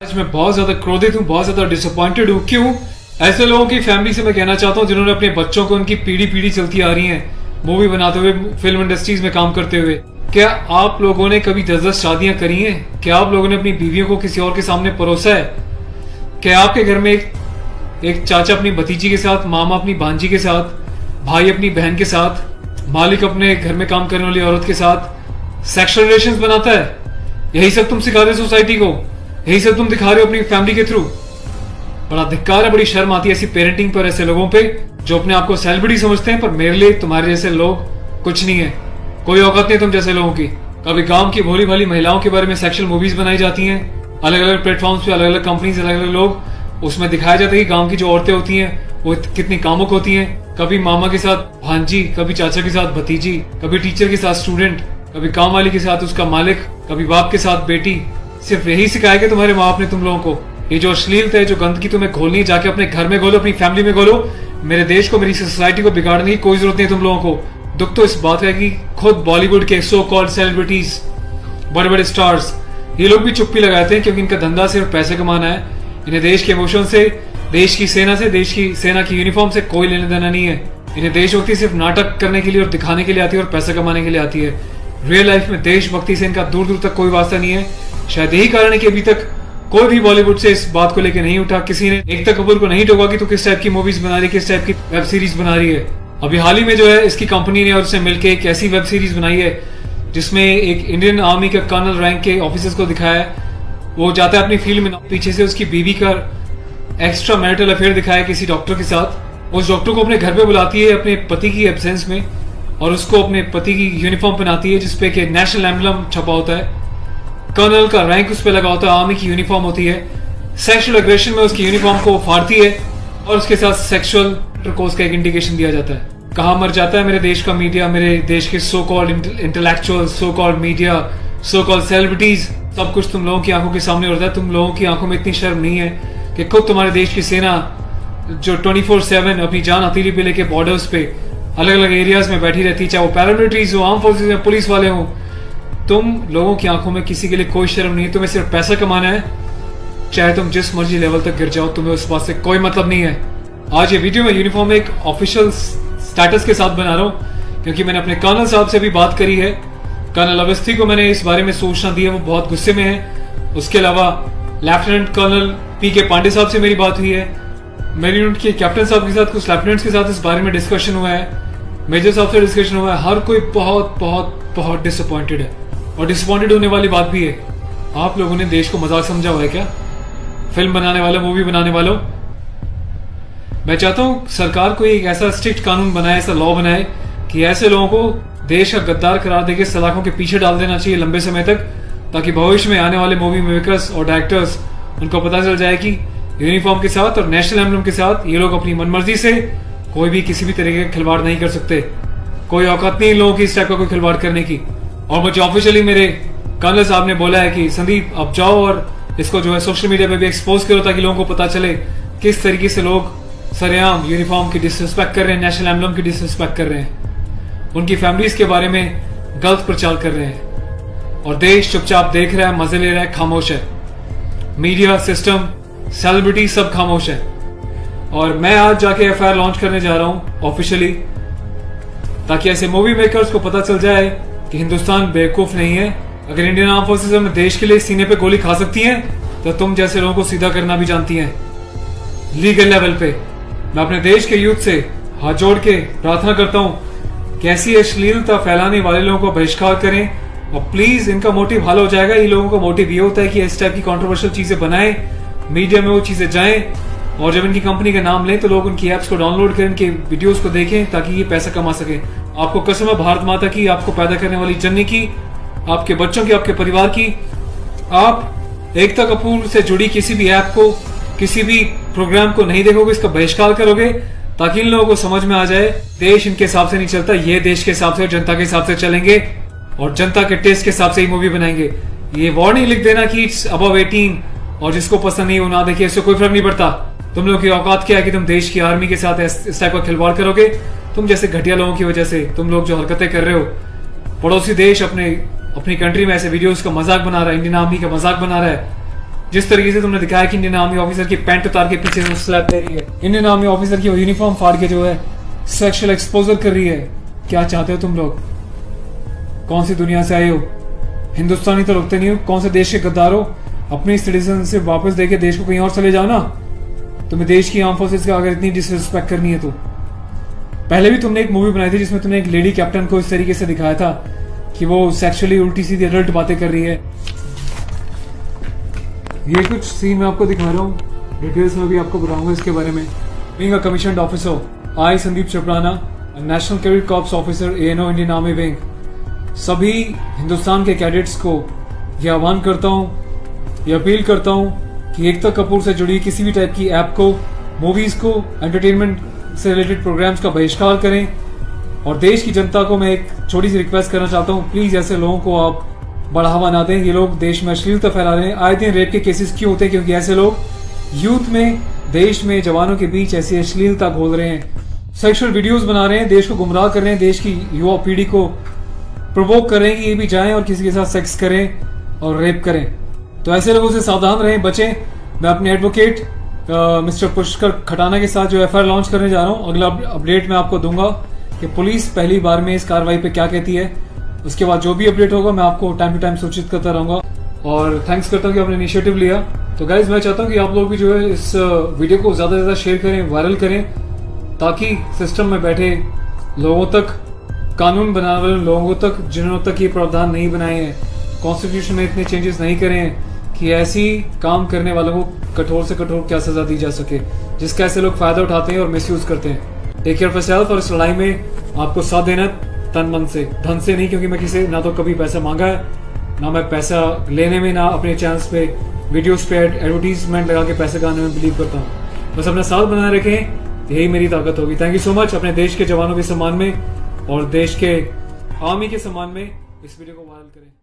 आज मैं बहुत ज्यादा क्रोधित हूँ, बहुत ज्यादा डिसअपॉइंटेड हूँ। क्यों? ऐसे लोगों की फैमिली से मैं कहना चाहता हूँ जिन्होंने अपने बच्चों को उनकी पीढ़ी पीढ़ी चलती आ रही है मूवी बनाते हुए, फिल्म इंडस्ट्रीज में काम करते हुए। क्या आप लोगों ने कभी 10-10 शादियां करी हैं? क्या आप लोगों ने अपनी बीवियों को किसी और के सामने परोसा है? क्या आपके घर में एक चाचा अपनी भतीजी के साथ, मामा अपनी भांजी के साथ, भाई अपनी बहन के साथ, मालिक अपने घर में काम करने वाली औरत के साथ सेक्सुअल रिलेशंस बनाता है? यही सब तुम सिखा रहे हो सोसाइटी को, यही सब तुम दिखा रहे हो अपनी फैमिली के थ्रू। बड़ा धिक्कार है, बड़ी शर्म आती है ऐसी पेरेंटिंग पर, ऐसे लोगों पे जो अपने आप को सेलिब्रिटी समझते हैं। पर मेरे लिए तुम्हारे जैसे लोग कुछ नहीं है, कोई औकात नहीं तुम जैसे लोगों की। कभी गांव की भोली भाली महिलाओं के बारे में सेक्सुअल मूवीज बनाई जाती हैं, अलग अलग प्लेटफॉर्म्स पे, अलग अलग कंपनीज, अलग अलग लोग, उसमें दिखाया जाता है कि गांव की जो औरतें होती हैं वो कितनी कामुक होती हैं। कभी मामा के साथ भांजी, कभी चाचा के साथ भतीजी, कभी टीचर के साथ स्टूडेंट, कभी काम वाली के साथ उसका मालिक, कभी बाप के साथ बेटी। सिर्फ यही सिखाया कि तुम्हारे माँ बाप ने तुम लोगों को। ये जो अश्लीलता है, जो गंदगी तुम्हें घोलनी है, जाके अपने घर में घोलो, अपनी फैमिली में घोलो। मेरे देश को, मेरी सोसाइटी को बिगाड़ने की कोई जरूरत नहीं है तुम लोगों को। दुख तो इस बात का है कि खुद बॉलीवुड के सो कॉल्ड सेलिब्रिटीज, बड़े बड़े स्टार्स, ये लोग भी चुप्पी लगाते हैं क्योंकि इनका धंधा सिर्फ पैसे कमाना है। इन्हें देश के इमोशन से, देश की सेना से, देश की सेना की यूनिफॉर्म से कोई लेना देना नहीं है। इन्हें देशभक्ति सिर्फ नाटक करने के लिए और दिखाने के लिए आती है और पैसा कमाने के लिए आती है। रियल लाइफ में देशभक्ति से इनका दूर दूर तक कोई वास्ता नहीं है। शायद यही कारण है कि अभी तक कोई भी बॉलीवुड से इस बात को लेकर नहीं उठा। किसी ने एकता कपूर को नहीं टोका कि तू किस टाइप की मूवीज बना रही है, किस टाइप की वेब सीरीज बना रही है। अभी हाल ही में जो है इसकी कंपनी ने और उसने मिलकर एक ऐसी वेब सीरीज बनाई है जिसमें एक इंडियन आर्मी का कर्नल रैंक के ऑफिसर्स को दिखाया है। वो जाता है अपनी फील्ड में, पीछे से उसकी बीवी का एक्स्ट्रा मैरिटल अफेयर दिखाया किसी डॉक्टर के साथ। उस डॉक्टर को अपने घर पे बुलाती है अपने पति की एब्सेंस में और उसको अपने पति की यूनिफॉर्म पहनाती है जिसपे कि नेशनल एम्बलम छपा होता है, कर्नल का रैंक उस पर लगा होता है, आर्मी की यूनिफॉर्म होती है। सेक्सुअल एग्रेशन में उसकी यूनिफॉर्म को फाड़ती है और उसके साथ सेक्सुअल इंटरकोर्स का एक इंडिकेशन दिया जाता है। कहाँ मर जाता है मेरे देश का मीडिया, मेरे देश के so called intellectual, so called media, so called celebrities. सब कुछ तुम लोगों की आंखों के सामने होता है। तुम लोगों की आंखों में इतनी शर्म नहीं है कि खुद तुम्हारे देश की सेना जो 24/7 अपनी जान हथेली पे लेके बॉर्डर्स पे अलग अलग एरियाज में बैठी रहती है, चाहे वो पैरामिलिट्रीज हो, आर्म फोर्सेज में पुलिस वाले हों, तुम लोगों की आंखों में किसी के लिए कोई शर्म नहीं है। तुम्हें सिर्फ पैसा कमाना है, चाहे तुम जिस मर्जी लेवल तक गिर जाओ, तुम्हें उस बात से कोई मतलब नहीं है। आज ये वीडियो में यूनिफॉर्म एक ऑफिशियल स्टेटस के साथ बना रहा हूँ क्योंकि मैंने अपने कर्नल साहब से भी बात करी है। कर्नल अवस्थी को मैंने इस बारे में सूचना दी है, वो बहुत गुस्से में है। उसके अलावा लेफ्टिनेंट कर्नल PK पांडे साहब से मेरी बात हुई है, मेरी यूनिट के कैप्टन साहब के साथ, कुछ लेफ्टिनेंट्स के साथ इस बारे में डिस्कशन हुआ है, मेजर साहब से डिस्कशन हुआ है। हर कोई बहुत बहुत बहुत डिसअपॉइंटेड है और डिसअपॉइंटेड होने वाली बात भी है। आप लोगों ने देश को मजाक समझा हुआ है क्या? फिल्म बनाने वालों, मूवी बनाने वालों, मैं चाहता हूं सरकार को एक ऐसा स्ट्रिक्ट कानून बनाए, ऐसा लॉ बनाए कि ऐसे लोगों को देश का गद्दार करार देके सलाखों के पीछे डाल देना चाहिए लंबे समय तक, ताकि भविष्य में आने वाले मूवी मेकर्स और डायरेक्टर्स उनको पता चल जाए कि यूनिफॉर्म के साथ और नेशनल एम्बलम के साथ ये लोग अपनी मनमर्जी से कोई भी किसी भी तरीके का खिलवाड़ नहीं कर सकते। कोई औकात नहीं इन लोगों की इस टाइप का कोई खिलवाड़ करने की। और मुझे ऑफिशियली मेरे कर्नल साहब ने बोला है कि संदीप अब जाओ और इसको जो है सोशल मीडिया पे भी एक्सपोज करो ताकि लोगों को पता चले किस तरीके से लोग सरेआम यूनिफॉर्म की डिसरिस्पेक्ट कर रहे हैं, नेशनल एम्बलम की डिसरिस्पेक्ट कर रहे हैं, उनकी फैमिलीज के बारे में गलत प्रचार कर रहे हैं। और देश चुपचाप देख रहा है, मजे ले रहा है, खामोश है। मीडिया, सिस्टम, सेलिब्रिटी सब खामोश है। और मैं आज जाके FIR लॉन्च करने जा रहा हूं ऑफिशियली, ताकि ऐसे मूवी मेकर्स को पता चल जाए कि हिंदुस्तान बेवकूफ नहीं है। अगर इंडियन आर्म फोर्सेज में देश के लिए सीने पे गोली खा सकती हैं तो तुम जैसे लोगों को सीधा करना भी जानती हैं लीगल लेवल पे। मैं अपने देश के यूथ से हाथ जोड़ के प्रार्थना करता हूं कि ऐसी अश्लीलता फैलाने वाले लोगों को बहिष्कार करें और प्लीज इनका मोटिव हल हो जाएगा। ये लोगों का मोटिव ये होता है कि इस टाइप की कंट्रोवर्शियल चीजें बनाएं, मीडिया में वो चीजें जाएं और जब इनकी कंपनी का नाम लें तो लोग उनकी एप्स को डाउनलोड करें, इनके वीडियोस को देखें ताकि ये पैसा कमा सके। आपको कसम है भारत माता की, आपको पैदा करने वाली जननी की, आपके बच्चों की, आपके परिवार की, आप एकता कपूर से जुड़ी किसी भी ऐप को, किसी भी प्रोग्राम को नहीं देखोगे, इसका बहिष्कार करोगे ताकि इन लोगों को समझ में आ जाए देश इनके हिसाब से नहीं चलता, ये देश के हिसाब से और जनता के हिसाब से चलेंगे और जनता के टेस्ट के हिसाब से ही मूवी बनाएंगे। ये वार्निंग लिख देना कि इट्स अबव 18 और जिसको पसंद नहीं वो ना देखिए, इससे कोई फर्क नहीं पड़ता। तुम लोग की औकात क्या है कि तुम देश की आर्मी के साथ इस टाइप का खिलवाड़ करोगे? तुम जैसे घटिया लोगों की वजह से, तुम लोग जो हरकतें कर रहे हो, पड़ोसी देश अपनी कंट्री में ऐसे वीडियोस का मजाक बना रहा है, इंडियन आर्मी का मजाक बना रहा है, जिस तरीके से तुमने दिखाया कि इंडियन आर्मी ऑफिसर की पैंट उतार के पीछे से स्लैप दे रही है, इंडियन आर्मी ऑफिसर की यूनिफॉर्म फाड़ के जो है सेक्सुअल एक्सपोजर कर रही है, क्या चाहते हो तुम लोग? कौन सी दुनिया से आए हो? हिंदुस्तानी तो लगते नहीं हो, कौन से देश के गद्दार हो? अपनी सिटीजनशिप वापस देके देश को कहीं और चले जाओ ना। तुम्हें देश की आर्म फोर्सेस का अगर इतनी डिसरिस्पेक्ट करनी है तो। पहले भी तुमने एक मूवी बनाई थी जिसमें तुमने एक लेडी कैप्टन को इस तरीके से दिखाया था कि वो सेक्सुअली उल्टी सीधी अडल्ट बातें कर रही है। ये कुछ सीन मैं आपको दिखा रहा हूँ, डिटेल्स में भी आपको बताऊंगा इसके बारे में। Being a commissioned officer, I Sandeep चपराना, national cadet corps officer ANO Indian army wing, सभी हिंदुस्तान के कैडेट्स को यह आह्वान करता हूँ, यह अपील करता हूँ कि एकता कपूर से जुड़ी किसी भी टाइप की ऐप को, मूवीज को, एंटरटेनमेंट से रिलेटेड प्रोग्राम्स का बहिष्कार करें। और देश की जनता को मैं एक छोटी सी रिक्वेस्ट करना चाहता हूँ, प्लीज ऐसे लोगों को आप बढ़ावा ना दें। ये लोग देश में अश्लीलता फैला रहे हैं। आए दिन रेप के केसेस क्यों होते हैं? क्योंकि ऐसे लोग यूथ में, देश में, जवानों के बीच ऐसी अश्लीलता घोल रहे हैं, सेक्सुअल वीडियोस बना रहे हैं, देश को गुमराह कर रहे हैं, देश की युवा पीढ़ी को प्रोवोक कर रहे हैं कि ये भी जाएं और किसी के साथ सेक्स करें और रेप करें। तो ऐसे लोगों से सावधान रहें, बचें। मैं अपने एडवोकेट मिस्टर पुष्कर खटाना के साथ जो FIR लॉन्च करने जा रहा हूँ, अगला अपडेट मैं आपको दूंगा कि पुलिस पहली बार में इस कार्रवाई पे क्या कहती है। उसके बाद जो भी अपडेट होगा मैं आपको टाइम टू टाइम सूचित करता रहूंगा। और थैंक्स करता हूँ कि आपने इनिशिएटिव लिया। तो गाइज मैं चाहता हूँ कि आप लोग भी जो है इस वीडियो को ज्यादा से ज्यादा शेयर करें, वायरल करें, ताकि सिस्टम में बैठे लोगों तक, कानून बनाने वाले लोगों तक, जिन्होंने तक ये प्रावधान नहीं बनाए हैं, कॉन्स्टिट्यूशन में इतने चेंजेस नहीं करे हैं कि ऐसी काम करने वालों को कठोर से कठोर क्या सजा दी जा सके, जिसका ऐसे लोग फायदा उठाते हैं और मिसयूज करते हैं। Take care of yourself. और इस लड़ाई में आपको साथ देना तन मन से, धन से नहीं, क्योंकि मैं किसी ना तो कभी पैसा मांगा है, ना मैं पैसा लेने में, ना अपने चैनल्स पे वीडियोस पे एडवर्टीजमेंट लगा के पैसे कमाने में बिलीव करता हूँ। बस अपना साथ बनाए रखें, यही मेरी ताकत होगी। Thank you so much. अपने देश के जवानों के सम्मान में और देश के आर्मी के सम्मान में इस वीडियो को वायरल करें।